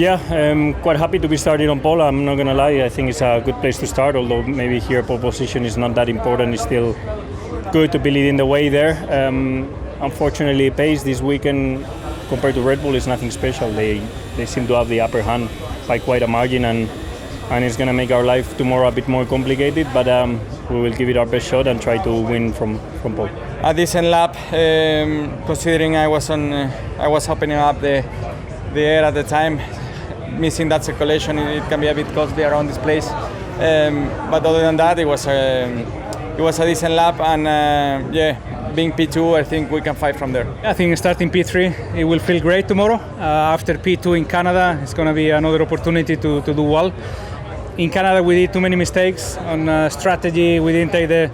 Yeah, I'm quite happy to be starting on pole. I'm not gonna lie. I think it's a good place to start. Although maybe here pole position is not that important. It's still good to be leading the way there. Unfortunately, pace this weekend compared to Red Bull is nothing special. They seem to have the upper hand by quite a margin, and it's gonna make our life tomorrow a bit more complicated. But we will give it our best shot and try to win from pole. A decent lap, considering I was opening up the air at the time. Missing that circulation, it can be a bit costly around this place. But other than that, it was a decent lap, and being P2, I think we can fight from there. I think starting P3, it will feel great tomorrow. After P2 in Canada, it's going to be another opportunity to do well. In Canada, we did too many mistakes on strategy. We didn't take the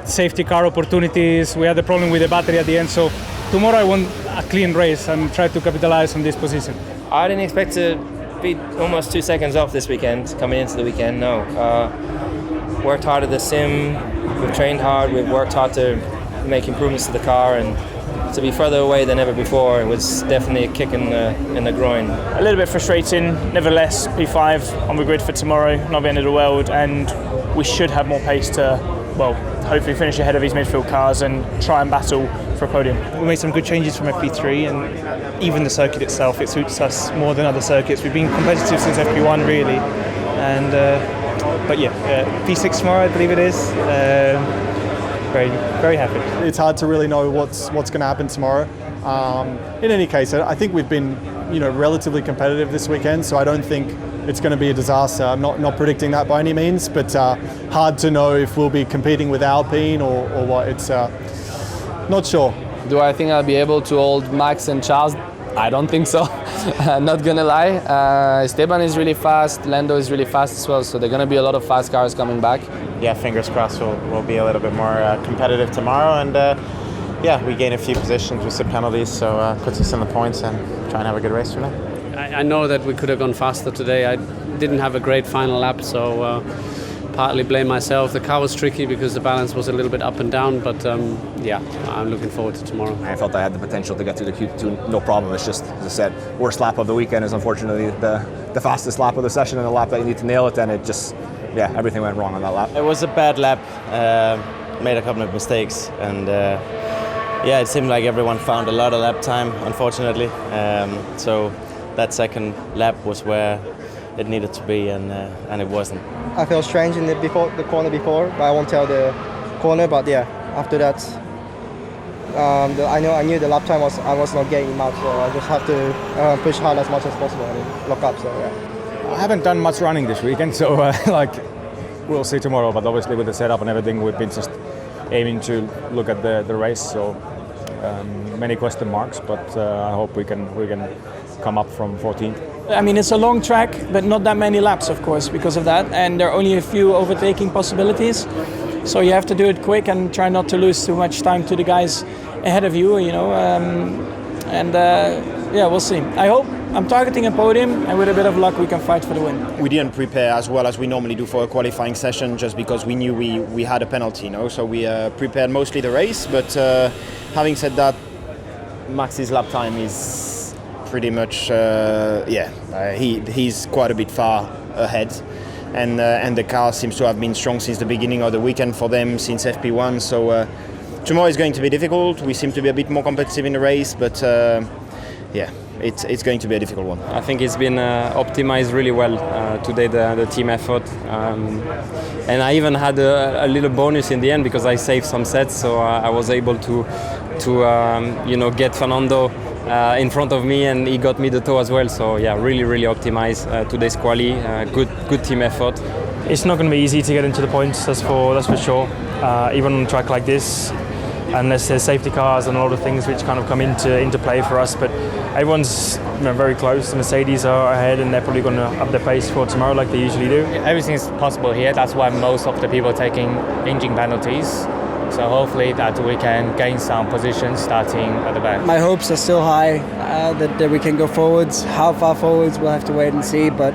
safety car opportunities. We had the problem with the battery at the end. So tomorrow, I want a clean race and try to capitalize on this position. I didn't expect to be almost 2 seconds off this weekend, coming into the weekend, no. Worked hard at the sim, we've trained hard, we've worked hard to make improvements to the car, and to be further away than ever before, it was definitely a kick in the groin. A little bit frustrating, nevertheless, P5 on the grid for tomorrow, not the end of the world, and we should have more pace to, well, hopefully finish ahead of these midfield cars and try and battle for a podium. We made some good changes from FP3, and even the circuit itself, it suits us more than other circuits. We've been competitive since FP1 really, and but P6 tomorrow I believe it is. Very, very happy. It's hard to really know what's going to happen tomorrow. In any case, I think we've been relatively competitive this weekend, so I don't think it's going to be a disaster. I'm not predicting that by any means, but hard to know if we'll be competing with Alpine or what. It's not sure. Do I think I'll be able to hold Max and Charles? I don't think so. Not gonna lie. Esteban is really fast, Lando is really fast as well, so there are gonna be a lot of fast cars coming back. Yeah, fingers crossed we'll be a little bit more competitive tomorrow, and we gain a few positions with some penalties, so puts us in the points and try and have a good race today. I know that we could have gone faster today. I didn't have a great final lap, so partly blame myself. The car was tricky because the balance was a little bit up and down, but I'm looking forward to tomorrow. I felt I had the potential to get through the Q2, no problem. It's just, as I said, worst lap of the weekend is unfortunately the fastest lap of the session, and the lap that you need to nail it, and it just, everything went wrong on that lap. It was a bad lap, made a couple of mistakes, and it seemed like everyone found a lot of lap time, unfortunately. So that second lap was where it needed to be, and it wasn't. I felt strange in the corner before, but I won't tell the corner. But after that, I knew the lap time I was not getting much, so I just have to push hard as much as possible and lock up. So I haven't done much running this weekend, so we'll see tomorrow. But obviously with the setup and everything, we've been just aiming to look at the race. So many question marks, but I hope we can come up from 14th. I mean, it's a long track, but not that many laps, of course, because of that. And there are only a few overtaking possibilities. So you have to do it quick and try not to lose too much time to the guys ahead of you, we'll see. I'm targeting a podium, and with a bit of luck, we can fight for the win. We didn't prepare as well as we normally do for a qualifying session, just because we knew we had a penalty, So we prepared mostly the race, but having said that, Max's lap time is pretty much, he's quite a bit far ahead, and the car seems to have been strong since the beginning of the weekend for them, since FP1. So tomorrow is going to be difficult. We seem to be a bit more competitive in the race, but it's going to be a difficult one. I think it's been optimized really well today, the team effort, and I even had a little bonus in the end because I saved some sets, so I was able to get Fernando in front of me, and he got me the toe as well. So really optimized today's quali. Good team effort. It's not going to be easy to get into the points, that's for sure. Even on a track like this, unless there's safety cars and a lot of things which kind of come into play for us. But everyone's very close. The Mercedes are ahead, and they're probably going to up their pace for tomorrow like they usually do. Everything's possible here. That's why most of the people are taking engine penalties. So hopefully that we can gain some positions starting at the back. My hopes are still high that we can go forwards. How far forwards, we'll have to wait and see. But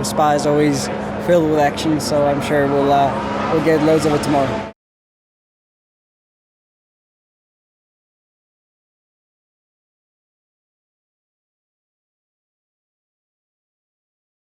Spa is always filled with action, so I'm sure we'll get loads of it tomorrow.